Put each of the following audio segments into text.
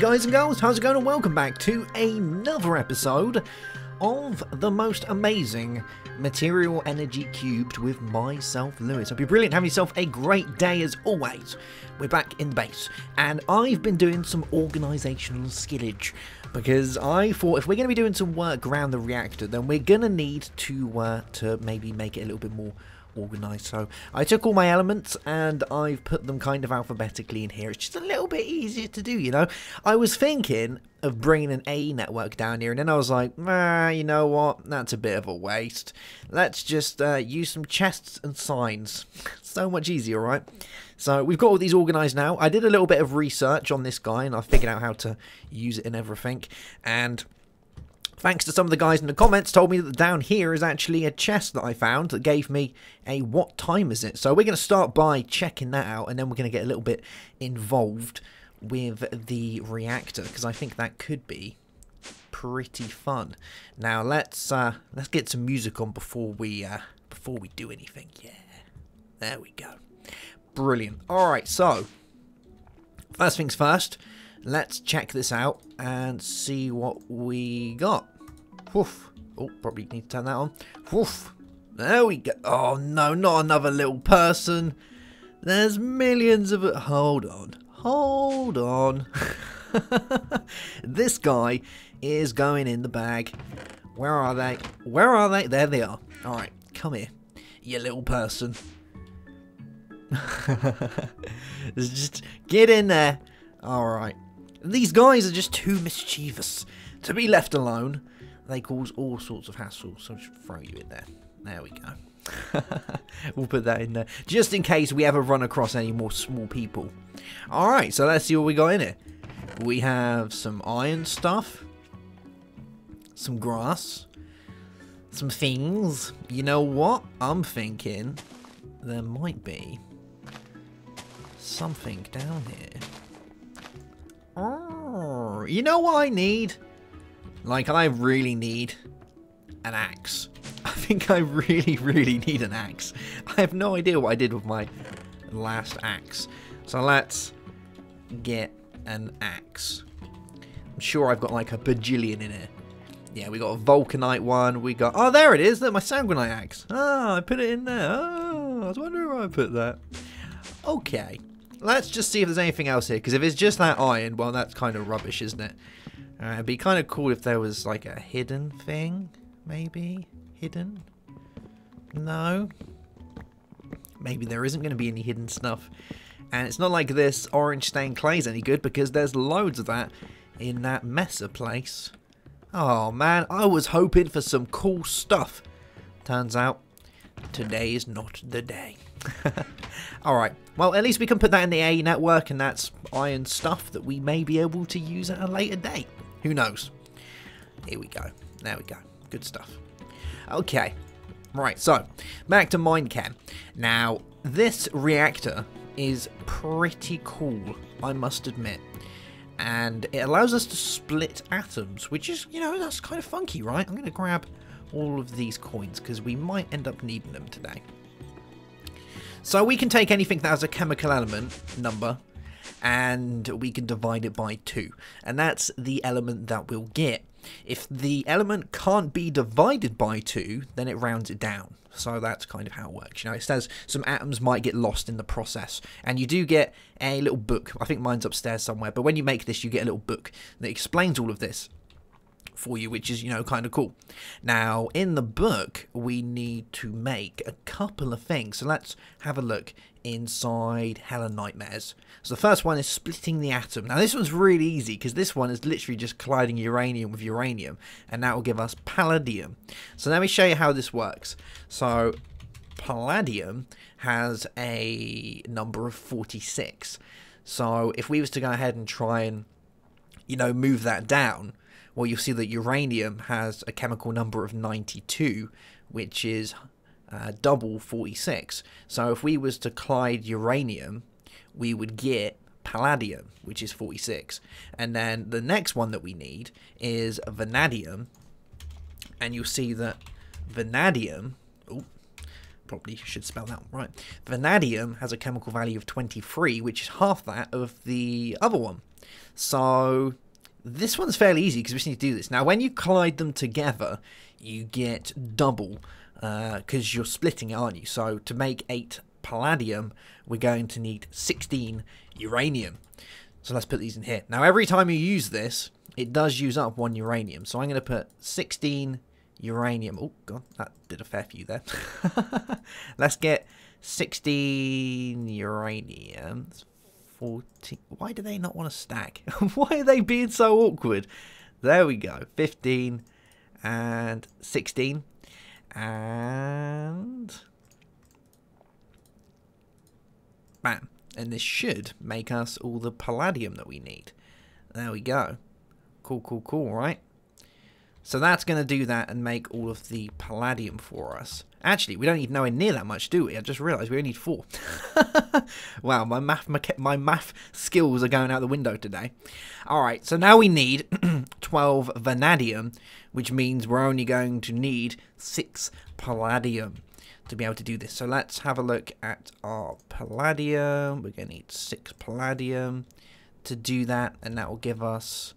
guys and girls, how's it going, and welcome back to another episode of the most amazing Material Energy Cubed with myself, Lewis. Hope you're brilliant, having yourself a great day as always. We're back in the base, and I've been doing some organisational skillage, because I thought if we're going to be doing some work around the reactor, then we're going to need to maybe make it a little bit more organised. So I took all my elements and I've put them kind of alphabetically in here. It's just a little bit easier to do, you know. I was thinking of bringing an AE network down here, and then I was like, you know what, that's a bit of a waste. Let's just use some chests and signs. So much easier, right? So we've got all these organised now. I did a little bit of research on this guy and I figured out how to use it and everything, and thanks to some of the guys in the comments told me that down here is actually a chest that I found that gave me a what time is it. So we're going to start by checking that out, and then we're going to get a little bit involved with the reactor, because I think that could be pretty fun. Now let's get some music on before we do anything. Yeah, there we go. Brilliant. All right, so first things first, let's check this out and see what we got. Woof. Oh, probably need to turn that on. Woof. There we go. Oh no, not another little person. There's millions of it. Hold on. Hold on. This guy is going in the bag. Where are they? Where are they? There they are. Alright, come here, you little person. Just get in there. Alright. These guys are just too mischievous to be left alone. They cause all sorts of hassle, so I'll just throw you in there. There we go. We'll put that in there, just in case we ever run across any more small people. Alright, so let's see what we got in here. We have some iron stuff, some grass, some things. You know what? I'm thinking there might be something down here. Oh, you know what I need? Like, I really need an axe. I think I really need an axe. I have no idea what I did with my last axe. So let's get an axe. I'm sure I've got like a bajillion in here. Yeah, we got a vulcanite one. We got... Oh, there it is. Look, my sanguinite axe. Ah, I put it in there. Oh, I was wondering where I put that. Okay. Let's just see if there's anything else here, because if it's just that iron, well, that's kind of rubbish, isn't it? It'd be kind of cool if there was like a hidden thing, maybe? Hidden? No? Maybe there isn't going to be any hidden stuff. And it's not like this orange stained clay is any good, because there's loads of that in that Mesa place. Oh man, I was hoping for some cool stuff. Turns out, today is not the day. Alright, well, at least we can put that in the AE network, and that's iron stuff that we may be able to use at a later date. Who knows? Here we go. There we go. Good stuff. Okay. Right, so, back to Minecam. Now, this reactor is pretty cool, I must admit. And it allows us to split atoms, which is, you know, that's kind of funky, right? I'm going to grab all of these coins, because we might end up needing them today. So we can take anything that has a chemical element number, and we can divide it by 2. And that's the element that we'll get. If the element can't be divided by 2, then it rounds it down. So that's kind of how it works. You know, it says some atoms might get lost in the process. And you do get a little book. I think mine's upstairs somewhere. But when you make this, you get a little book that explains all of this for you, which is, you know, kind of cool. Now, in the book, we need to make a couple of things. So let's have a look inside Hell and Nightmares. So the first one is splitting the atom. Now, this one's really easy, because this one is literally just colliding uranium with uranium, and that will give us palladium. So let me show you how this works. So palladium has a number of 46. So if we was to go ahead and try and, you know, move that down, well, you'll see that uranium has a chemical number of 92, which is double 46. So if we was to collide uranium, we would get palladium, which is 46. And then the next one that we need is vanadium. And you'll see that vanadium... Oh, probably should spell that one right. Vanadium has a chemical value of 23, which is half that of the other one. So this one's fairly easy because we just need to do this. Now, when you collide them together, you get double because you're splitting it, aren't you? So to make 8 palladium, we're going to need 16 uranium. So let's put these in here. Now, every time you use this, it does use up 1 uranium. So I'm going to put 16 uranium. Oh, God, that did a fair few there. Let's get 16 uranium. 14. Why do they not want to stack? Why are they being so awkward? There we go. 15 and 16. And bam. And this should make us all the palladium that we need. There we go. Cool, cool, cool, right? So that's going to do that and make all of the palladium for us. Actually, we don't need nowhere near that much, do we? I just realised we only need 4. Wow, my math skills are going out the window today. Alright, so now we need 12 vanadium, which means we're only going to need 6 palladium to be able to do this. So let's have a look at our palladium. We're going to need 6 palladium to do that, and that will give us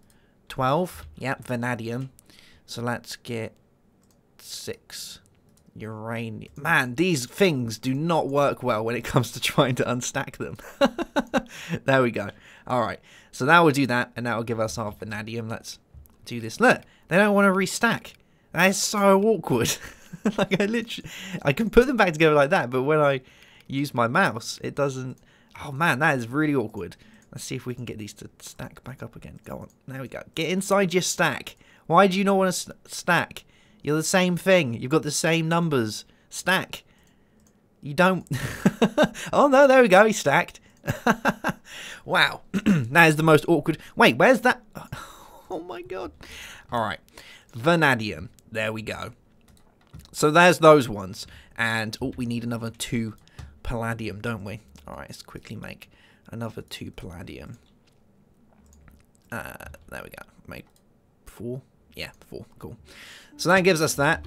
12. Yep, vanadium. So let's get 6 uranium. Man, these things do not work well when it comes to trying to unstack them. There we go. Alright, so that will do that, and that will give us our vanadium. Let's do this. Look, they don't want to restack. That is so awkward. Like, I can put them back together like that, but when I use my mouse, it doesn't. Oh man, that is really awkward. Let's see if we can get these to stack back up again. Go on. There we go. Get inside your stack. Why do you not want to stack? You're the same thing. You've got the same numbers. Stack. You don't. Oh no, there we go. He's stacked. Wow. That is the most awkward. Wait, where's that? Oh my god. Alright. Vanadium. There we go. So there's those ones. And oh, we need another 2 palladium, don't we? Alright, let's quickly make another 2 palladium. There we go. Make 4. Yeah, 4. Cool. So that gives us that.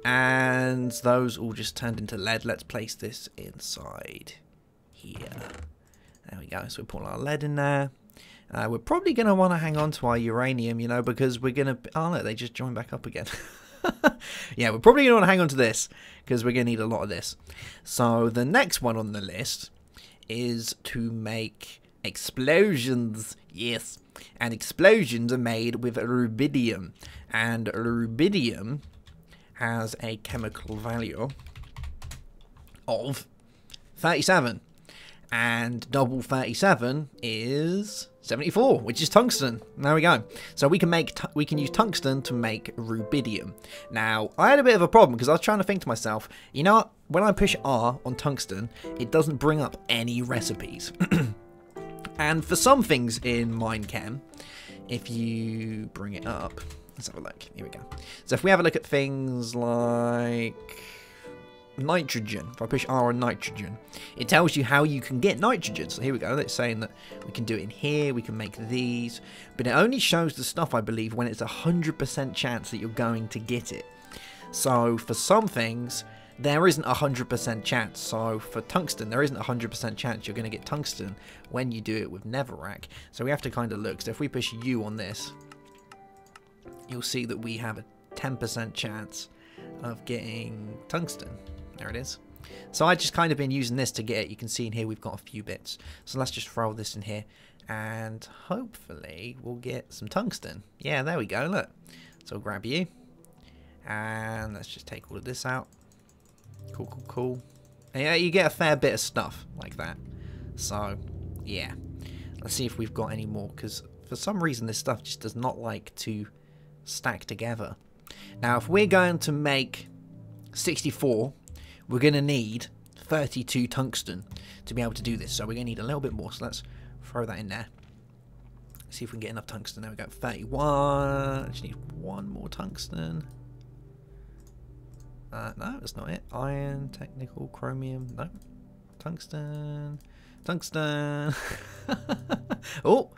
And those all just turned into lead. Let's place this inside here. There we go. So we put our lead in there. We're probably going to want to hang on to our uranium, you know, because we're going to... Oh, no, they just joined back up again. Yeah, we're probably going to want to hang on to this because we're going to need a lot of this. So the next one on the list is to make explosions. Yes. And explosions are made with rubidium. And rubidium has a chemical value of 37. And double 37 is 74, which is tungsten. There we go. So we can use tungsten to make rubidium. Now, I had a bit of a problem because I was trying to think to myself, you know what? When I push R on tungsten, it doesn't bring up any recipes. And for some things in Minechem, if you bring it up, let's have a look. Here we go. So if we have a look at things like nitrogen, if I push R on nitrogen, it tells you how you can get nitrogen. So here we go. It's saying that we can do it in here, we can make these, but it only shows the stuff, I believe, when it's 100% chance that you're going to get it. So for some things, there isn't 100% chance. So for tungsten, there isn't 100% chance you're going to get tungsten when you do it with netherrack. So we have to kind of look. So if we push U on this, you'll see that we have a 10% chance of getting tungsten. There it is. So I just kind of been using this to get it. You can see in here we've got a few bits. So let's just throw this in here and hopefully we'll get some tungsten. Yeah, there we go. Look. So I'll grab you and let's just take all of this out. Cool, cool, cool. And yeah, you get a fair bit of stuff like that. So yeah, let's see if we've got any more, because for some reason this stuff just does not like to stack together. Now if we're going to make 64, we're going to need 32 tungsten to be able to do this. So we're going to need a little bit more. So let's throw that in there. See if we can get enough tungsten. There we go. 31. I just need 1 more tungsten. No, that's not it. Iron, technical, chromium. No. Tungsten. Tungsten. Oh.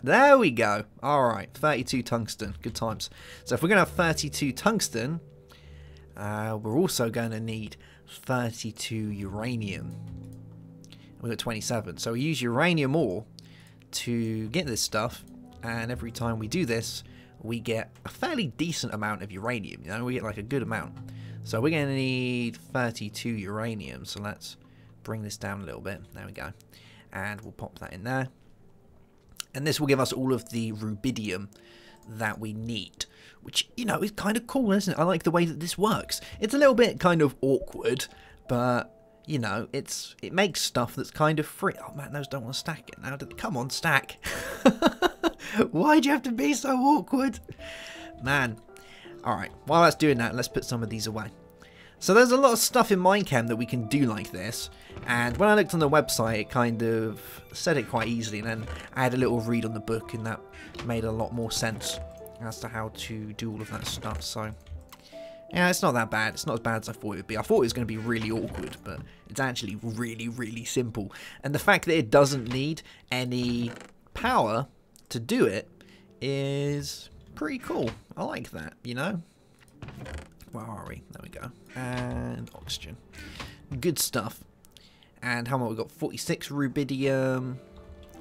There we go. Alright. 32 tungsten. Good times. So if we're going to have 32 tungsten, we're also going to need 32 uranium. We've got 27. So we use uranium ore to get this stuff, and every time we do this, we get a fairly decent amount of uranium. You know, we get like a good amount. So we're going to need 32 uranium. So let's bring this down a little bit. There we go. And we'll pop that in there. And this will give us all of the rubidium that we need, which, you know, is kind of cool, isn't it? I like the way that this works. It's a little bit kind of awkward, but, you know, it makes stuff that's kind of free. Oh man, those don't want to stack it now. Come on, stack. Why'd you have to be so awkward? Man. Alright, while that's doing that, let's put some of these away. So there's a lot of stuff in Minecam that we can do like this, and when I looked on the website, it kind of said it quite easily, and then I had a little read on the book, and that made a lot more sense as to how to do all of that stuff. So yeah, it's not that bad. It's not as bad as I thought it would be. I thought it was going to be really awkward, but it's actually really, really simple. And the fact that it doesn't need any power to do it is pretty cool. I like that, you know. Where are we? There we go. And oxygen. Good stuff. And how much we got? 46 rubidium.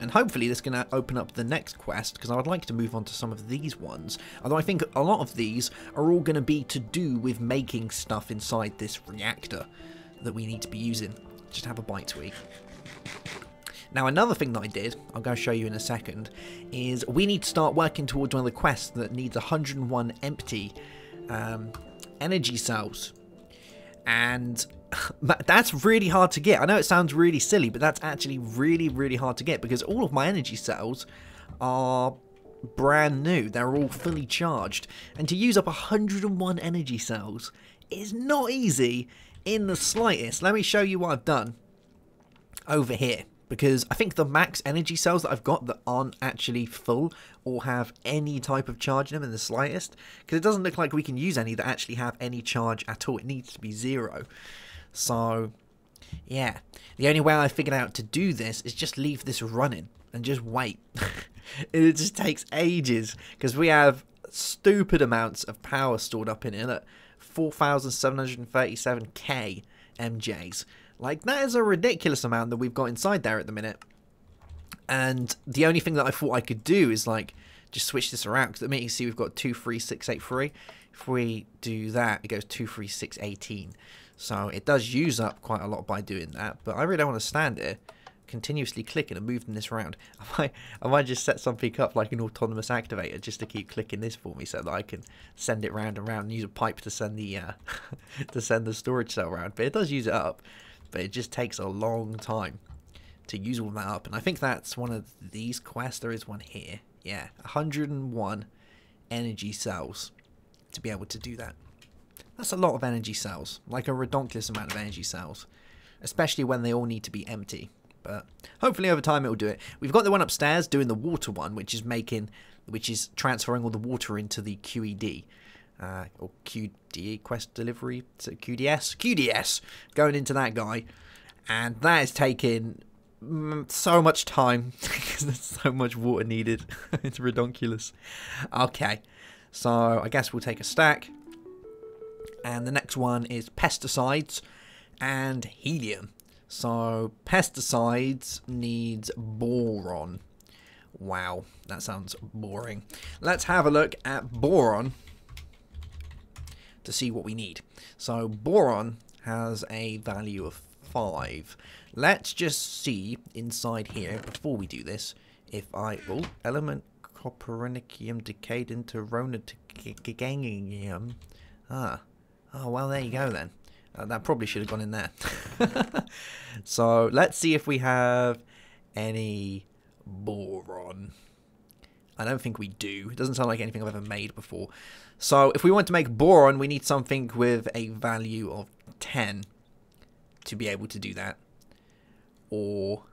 And hopefully this is going to open up the next quest, because I would like to move on to some of these ones. Although I think a lot of these are all going to be to do with making stuff inside this reactor that we need to be using. Just have a bite to eat. Now, another thing that I did, I'll go show you in a second, is we need to start working towards one of the quests that needs 101 empty energy cells. And that's really hard to get. I know it sounds really silly, but that's actually really, really hard to get, because all of my energy cells are brand new. They're all fully charged. And to use up 101 energy cells is not easy in the slightest. Let me show you what I've done over here, because I think the max energy cells that I've got that aren't actually full or have any type of charge in them in the slightest, because it doesn't look like we can use any that actually have any charge at all. It needs to be 0. So yeah, the only way I figured out to do this is just leave this running and just wait. It just takes ages, because we have stupid amounts of power stored up in here at 4,737k MJs. Like, that is a ridiculous amount that we've got inside there at the minute. And the only thing that I thought I could do is, like, just switch this around. Because at the minute, you see we've got 23683. If we do that, it goes 23618. So it does use up quite a lot by doing that. But I really don't want to stand here continuously clicking and moving this around. I might just set something up like an autonomous activator just to keep clicking this for me, so that I can send it round and round and use a pipe to send the to send the storage cell around. But it does use it up. But it just takes a long time to use all that up. And I think that's one of these quests. There is one here. Yeah, 101 energy cells to be able to do that. That's a lot of energy cells. Like a redonkulous amount of energy cells. Especially when they all need to be empty. But hopefully over time it will do it. We've got the one upstairs doing the water one, which is transferring all the water into the QED. Or QD, quest delivery, so QDS, going into that guy, and that is taking so much time because there's so much water needed. It's redonkulous. Okay, so I guess we'll take a stack, and the next one is pesticides and helium. So pesticides needs boron. Wow, that sounds boring. Let's have a look at boron to see what we need. So boron has a value of 5. Let's just see inside here before we do this if element copernicium decayed into ronatigangium. Oh well, there you go then. That probably should have gone in there. So let's see if we have any boron. I don't think we do. It doesn't sound like anything I've ever made before. So if we want to make boron, we need something with a value of 10 to be able to do that. Or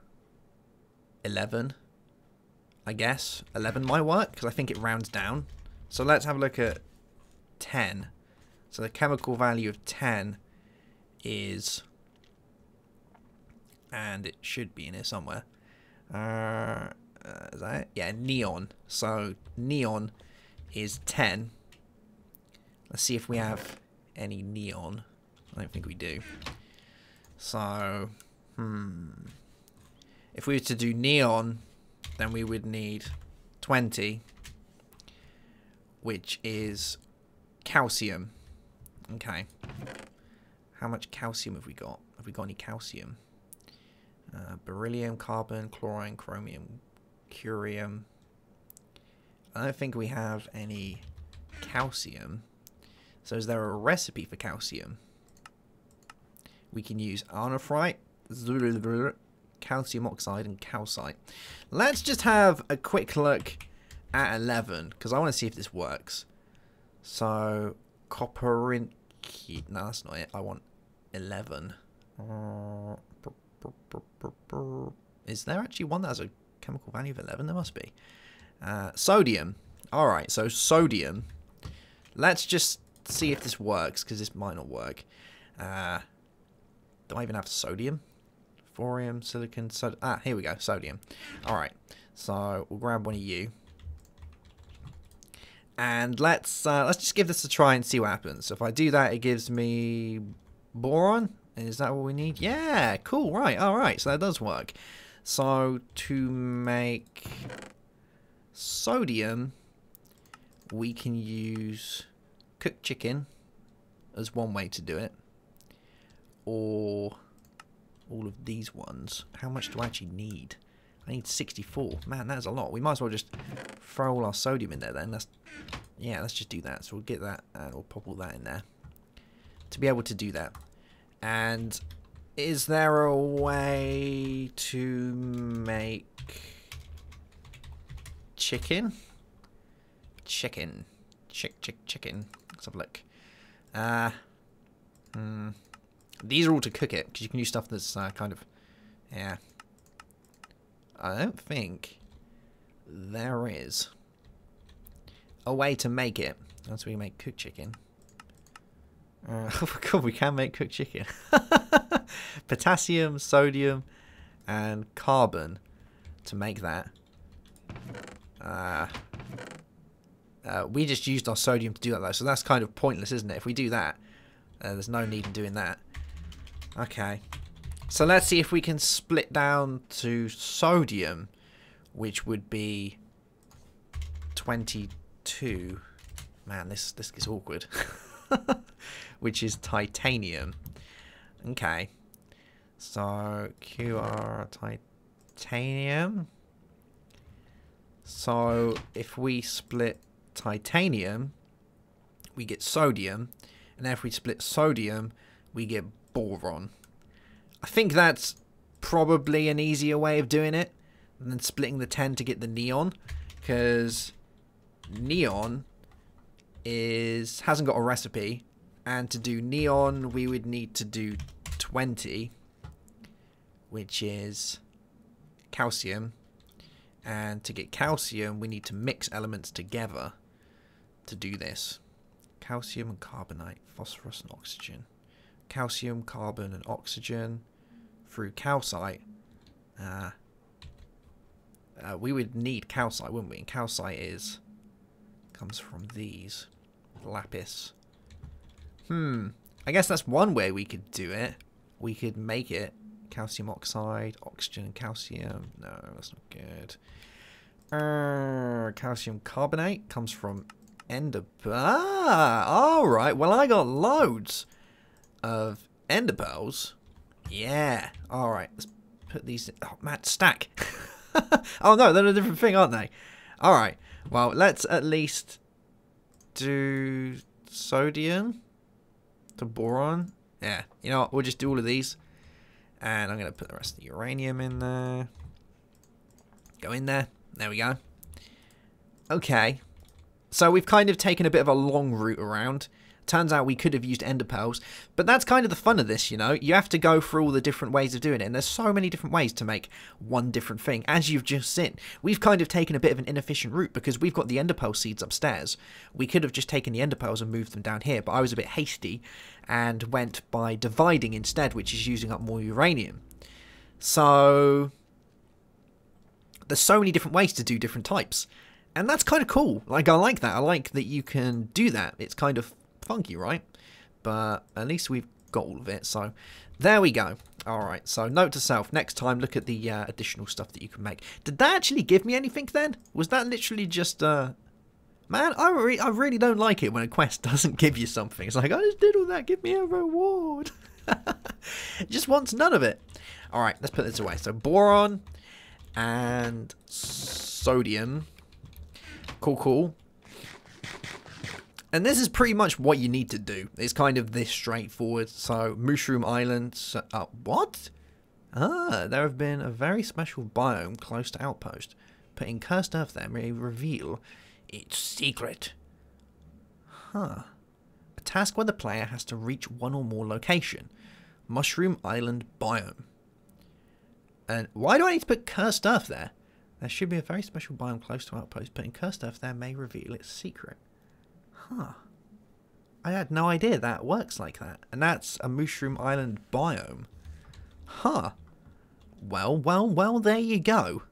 11, I guess. 11 might work, because I think it rounds down. So let's have a look at 10. So the chemical value of 10 is... and it should be in here somewhere. Is that it? Yeah, neon. So neon is 10. Let's see if we have any neon. I don't think we do. So, if we were to do neon then we would need 20, which is calcium. Okay. How much calcium have we got? Have we got any calcium? Beryllium, carbon, chlorine, chromium, curium. I don't think we have any calcium. So is there a recipe for calcium? We can use arnophrite, calcium oxide, and calcite. Let's just have a quick look at 11, because I want to see if this works. So, copperin... No, that's not it. I want 11. Is there actually one that has a chemical value of 11? There must be. Sodium. Alright, so sodium. Let's just see if this works, because this might not work. Do I even have sodium? Thorium, silicon, sodium. Ah, here we go, sodium. Alright, so we'll grab one of you. And let's just give this a try and see what happens. So if I do that, it gives me boron. Is that what we need? Yeah, cool, right, alright, so that does work. So to make sodium, we can use cooked chicken as one way to do it. Or all of these ones. How much do I actually need? I need 64. Man, that's a lot. We might as well just throw all our sodium in there then. Yeah, let's just do that. So we'll get that and we'll pop all that in there to be able to do that. And is there a way to make chicken? Chicken. Chicken. Let's have a look. These are all to cook it, because you can use stuff that's kind of... Yeah. I don't think there is a way to make it. That's where you make cooked chicken. Oh god, we can make cooked chicken. Potassium, sodium, and carbon to make that. We just used our sodium to do that though, so that's kind of pointless, isn't it? If we do that, there's no need in doing that. Okay. So let's see if we can split down to sodium, which would be 22. Man, this gets awkward. Which is titanium. Okay. So QR titanium. So if we split titanium, we get sodium, and then if we split sodium, we get boron. I think that's probably an easier way of doing it than splitting the 10 to get the neon, because neon hasn't got a recipe, and to do neon we would need to do 20, which is calcium, and to get calcium we need to mix elements together to do this. Calcium and carbonate, phosphorus and oxygen. Calcium, carbon and oxygen through calcite. We would need calcite, wouldn't we? And calcite comes from these. Lapis. I guess that's one way we could do it. We could make it calcium oxide, oxygen and calcium. No, that's not good. Calcium carbonate comes from ender. Alright. Well, I got loads of ender pearls. Yeah. Alright. Let's put these in. Oh, man, stack. Oh, no. They're a different thing, aren't they? Alright. Well, let's at least do sodium to boron. Yeah. You know what? We'll just do all of these. And I'm going to put the rest of the uranium in there. Go in there. There we go. Okay. So we've kind of taken a bit of a long route around. Turns out we could have used ender pearls. But that's kind of the fun of this, you know. You have to go through all the different ways of doing it. And there's so many different ways to make one different thing. As you've just seen, we've kind of taken a bit of an inefficient route because we've got the ender pearl seeds upstairs. We could have just taken the ender pearls and moved them down here. But I was a bit hasty and went by dividing instead, which is using up more uranium. So there's so many different ways to do different types. And that's kind of cool. Like, I like that. I like that you can do that. It's kind of funky, right? But at least we've got all of it. So There we go. Alright, so note to self, next time look at the additional stuff that you can make. Did that actually give me anything then? Was that literally just... Man, I really don't like it when a quest doesn't give you something. It's like, I just did all that, give me a reward. It just wants none of it. Alright, let's put this away. So boron and sodium. Cool, cool. And this is pretty much what you need to do. It's kind of this straightforward. So, Mushroom Island. What? Ah, there have been a very special biome close to Outpost. Putting cursed earth there may reveal its secret. Huh. A task where the player has to reach one or more location. Mushroom Island biome. And why do I need to put cursed earth there? There should be a very special biome close to Outpost. Putting cursed earth there may reveal its secret. Huh. I had no idea that works like that. And that's a Mushroom Island biome. Huh. Well, there you go.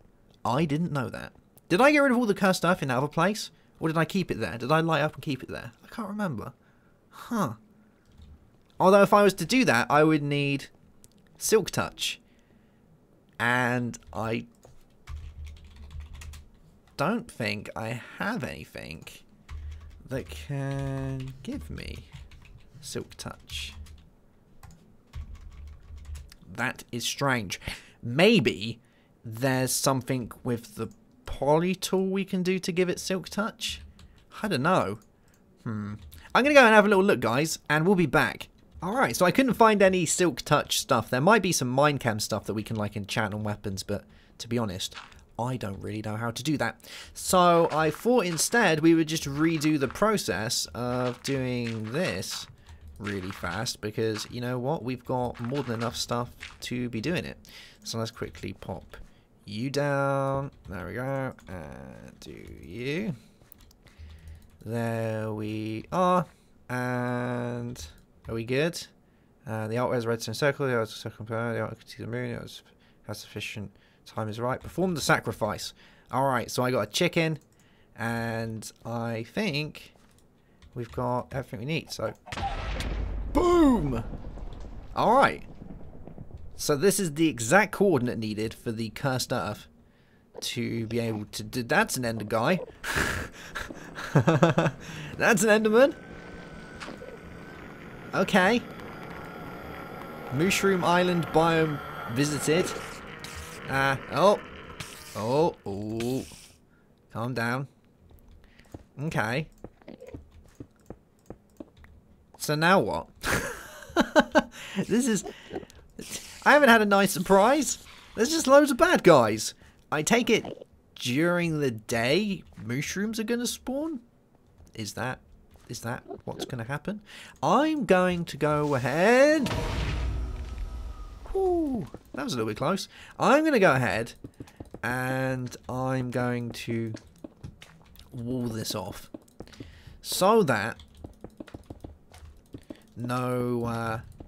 I didn't know that. Did I get rid of all the cursed earth in that other place? Or did I keep it there? Did I light up and keep it there? I can't remember. Huh. Although if I was to do that, I would need Silk Touch. And I don't think I have anything that can give me Silk Touch. That is strange. Maybe there's something with the poly tool we can do to give it Silk Touch? I don't know. I'm going to go and have a little look, guys, and we'll be back. Alright, so I couldn't find any Silk Touch stuff. There might be some Mindcam stuff that we can like enchant on weapons, but to be honest, I don't really know how to do that. So I thought instead we would just redo the process of doing this really fast because, you know what, we've got more than enough stuff to be doing it. So let's quickly pop you down. There we go. And do you. There we are. And are we good? The alt has redstone circle. The alt circle. The alt can see the moon. It has sufficient time is right. Perform the sacrifice. Alright, so I got a chicken. And I think we've got everything we need. So, boom! Alright. So this is the exact coordinate needed for the cursed earth to be able to do. That's an ender guy. That's an enderman. Okay. Mushroom Island biome visited. Oh. Calm down. Okay. So now what? This is... I haven't had a nice surprise. There's just loads of bad guys. I take it during the day mushrooms are going to spawn? Is that what's going to happen? I'm going to go ahead... Ooh, that was a little bit close. I'm going to go ahead and I'm going to wall this off so that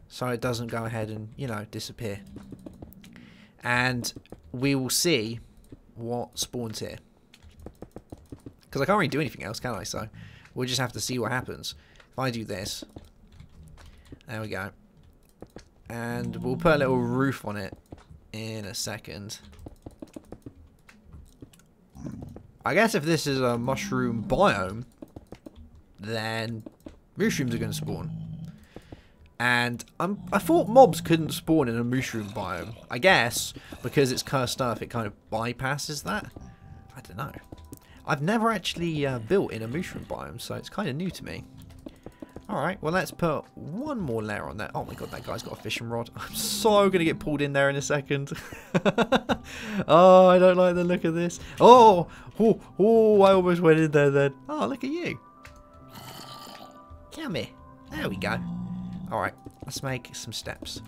so it doesn't go ahead and, you know, disappear. And we will see what spawns here. Because I can't really do anything else, can I? So we'll just have to see what happens. If I do this, there we go. And we'll put a little roof on it in a second. I guess if this is a mushroom biome, then mushrooms are going to spawn. And I thought mobs couldn't spawn in a mushroom biome. I guess because it's cursed earth, it kind of bypasses that. I don't know. I've never actually built in a mushroom biome, so it's kind of new to me. Alright, well let's put one more layer on there. Oh my god, that guy's got a fishing rod. I'm so going to get pulled in there in a second. Oh, I don't like the look of this. Oh, I almost went in there then. Oh, look at you. Come here. There we go. Alright, let's make some steps.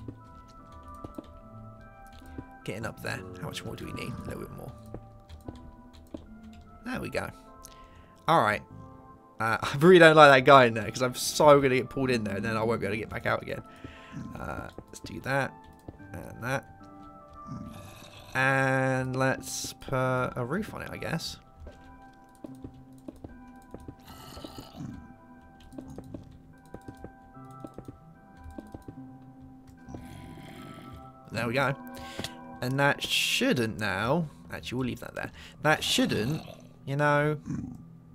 Getting up there. How much more do we need? A little bit more. There we go. Alright. I really don't like that guy in there because I'm so going to get pulled in there and then I won't be able to get back out again. Let's do that and that. And let's put a roof on it, I guess. there we go. And that shouldn't now... Actually, we'll leave that there. That shouldn't, you know,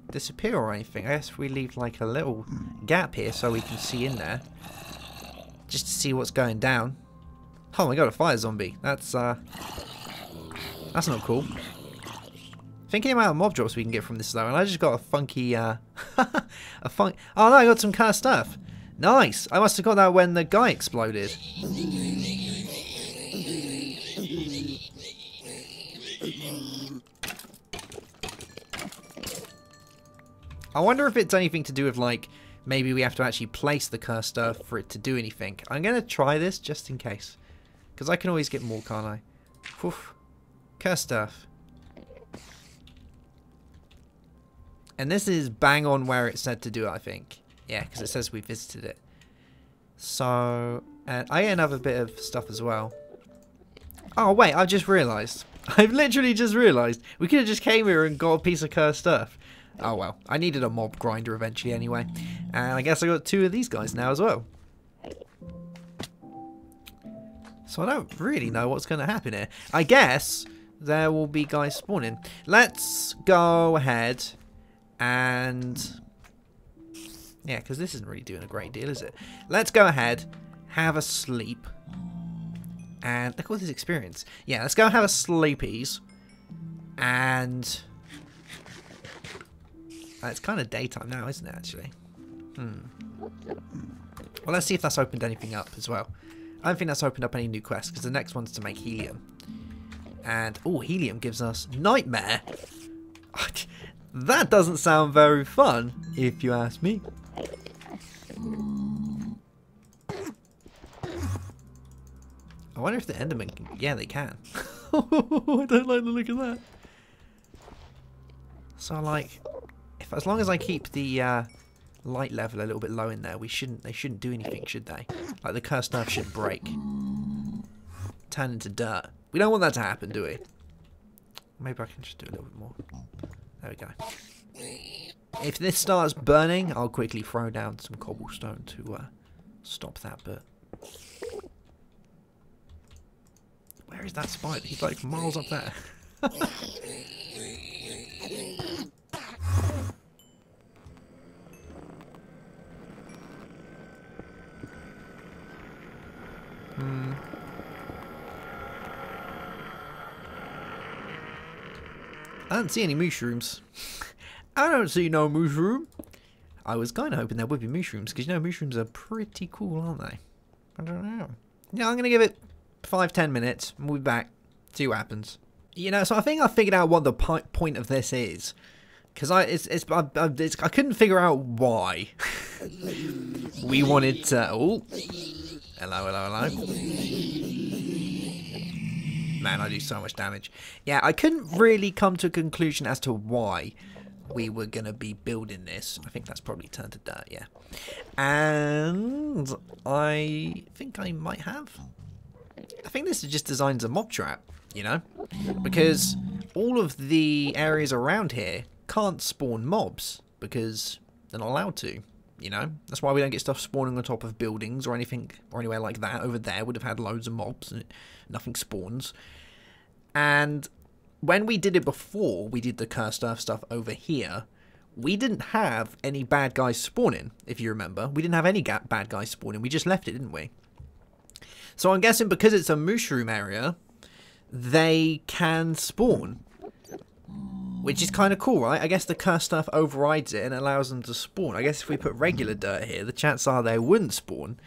disappear or anything. I guess we leave like a little gap here so we can see in there. Just to see what's going down. Oh my god, a fire zombie. That's not cool. Thinking about mob drops we can get from this though, and I just got a funky, Oh no, I got some cursed stuff. Nice! I must have got that when the guy exploded. I wonder if it's anything to do with, like, maybe we have to actually place the cursed stuff for it to do anything. I'm going to try this just in case. Because I can always get more, can't I? Oof. Cursed stuff. And this is bang on where it said to do it, I think. Yeah, because it says we visited it. So, and I get another bit of stuff as well. Oh, wait, I've just realised. I've literally just realised. We could have just came here and got a piece of cursed stuff. Oh well, I needed a mob grinder eventually anyway. And I guess I got 2 of these guys now as well. So I don't really know what's going to happen here. I guess there will be guys spawning. Let's go ahead and... Yeah, because this isn't really doing a great deal, is it? Let's go ahead, have a sleep. And look at all this experience. Yeah, let's go have a sleepies. And... it's kind of daytime now, isn't it, actually? Well, let's see if that's opened anything up as well. I don't think that's opened up any new quests, because the next one's to make helium. And, oh, helium gives us nightmare. That doesn't sound very fun, if you ask me. I wonder if the Enderman can... Yeah, they can. I don't like the look of that. So, like... As long as I keep the light level a little bit low in there, they shouldn't do anything, should they? Like the cursed stuff should break, turn into dirt. We don't want that to happen, do we? Maybe I can just do a little bit more. There we go. If this starts burning, I'll quickly throw down some cobblestone to stop that. But where is that spider? He's like miles up there. I don't see any mushrooms. I don't see no mushroom. I was kind of hoping there would be mushrooms, because you know mushrooms are pretty cool, aren't they? I don't know. Yeah, I'm going to give it 5-10 minutes and we'll be back. See what happens. You know, so I think I figured out what the point of this is. Because I couldn't figure out why we wanted to... Oh. Hello, hello, hello. Man, I do so much damage. Yeah, I couldn't really come to a conclusion as to why we were going to be building this. I think that's probably turned to dirt, yeah. And I think I might have. I think this is just designed as a mob trap, you know? Because all of the areas around here can't spawn mobs because they're not allowed to. You know, that's why we don't get stuff spawning on top of buildings or anything or anywhere like that. Over there would have had loads of mobs and nothing spawns. And when we did it before, we did the cursed earth stuff over here, we didn't have any bad guys spawning, if you remember. We didn't have any bad guys spawning. We just left it, didn't we? So I'm guessing because it's a mushroom area, they can spawn. Which is kind of cool, right? I guess the cursed stuff overrides it and allows them to spawn. I guess if we put regular dirt here, the chances are they wouldn't spawn.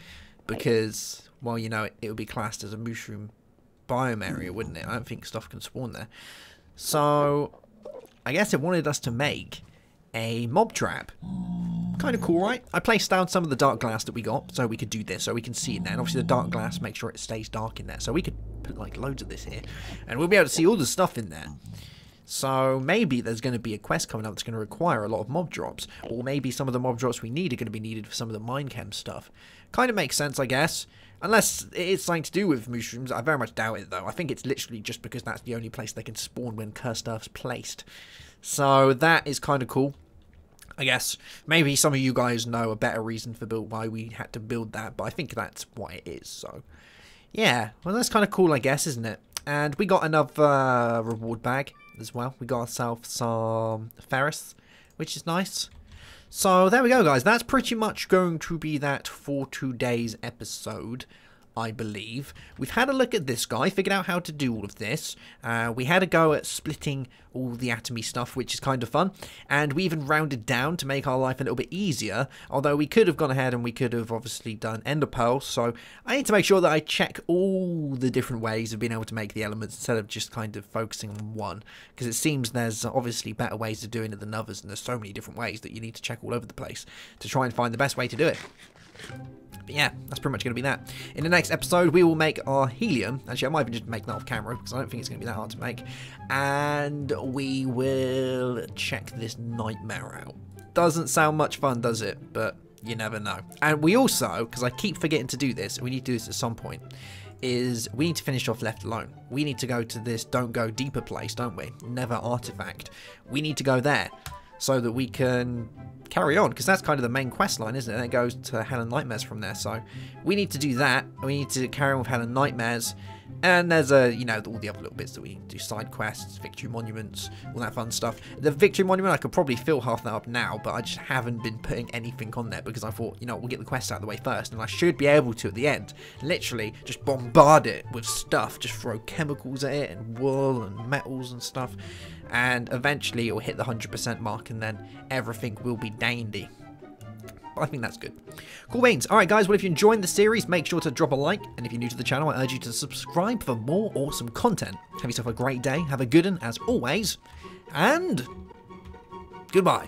Because, well, you know, it would be classed as a mushroom biome area, wouldn't it? I don't think stuff can spawn there. So, I guess it wanted us to make a mob trap. Kind of cool, right? I placed down some of the dark glass that we got so we could do this, so we can see in there. And obviously the dark glass, make sure it stays dark in there. So we could put, like, loads of this here. And we'll be able to see all the stuff in there. So maybe there's going to be a quest coming up that's going to require a lot of mob drops. Or maybe some of the mob drops we need are going to be needed for some of the minechem stuff. Kind of makes sense, I guess. Unless it's something to do with mushrooms. I very much doubt it, though. I think it's literally just because that's the only place they can spawn when cursed earth's placed. So that is kind of cool. I guess maybe some of you guys know a better reason for why we had to build that. But I think that's what it is. So Yeah, well, that's kind of cool, I guess, isn't it? And we got another reward bag as well. We got ourselves some ferrous, which is nice. So there we go, guys. That's pretty much going to be that for today's episode, I believe. We've had a look at this guy, figured out how to do all of this. We had a go at splitting all the atomy stuff, which is kind of fun. And we even rounded down to make our life a little bit easier. Although we could have gone ahead and we could have obviously done ender pearls. So I need to make sure that I check all the different ways of being able to make the elements instead of just kind of focusing on one. Because it seems there's obviously better ways of doing it than others. And there's so many different ways that you need to check all over the place to try and find the best way to do it. But yeah, that's pretty much going to be that. In the next episode, we will make our helium. Actually, I might even just make that off camera, because I don't think it's going to be that hard to make. And we will check this nightmare out. Doesn't sound much fun, does it? But you never know. And we also, because I keep forgetting to do this, and we need to do this at some point, is we need to finish off Left Alone. We need to go to this Don't Go Deeper place, don't we? Never Artifact. We need to go there so that we can carry on, because that's kind of the main quest line, isn't it? And it goes to Hell and Nightmares from there. So we need to do that. We need to carry on with Hell and Nightmares. And there's you know, all the other little bits that we need to do, side quests, Victory Monuments, all that fun stuff. The Victory Monument, I could probably fill half that up now, but I just haven't been putting anything on there because I thought, you know, we'll get the quest out of the way first, and I should be able to at the end, literally just bombard it with stuff, just throw chemicals at it and wool and metals and stuff, and eventually it'll hit the 100% mark, and then everything will be dandy. I think that's good. Cool beans. Alright guys, well if you're enjoying the series, make sure to drop a like, and if you're new to the channel, I urge you to subscribe for more awesome content. Have yourself a great day, have a good one as always, and goodbye.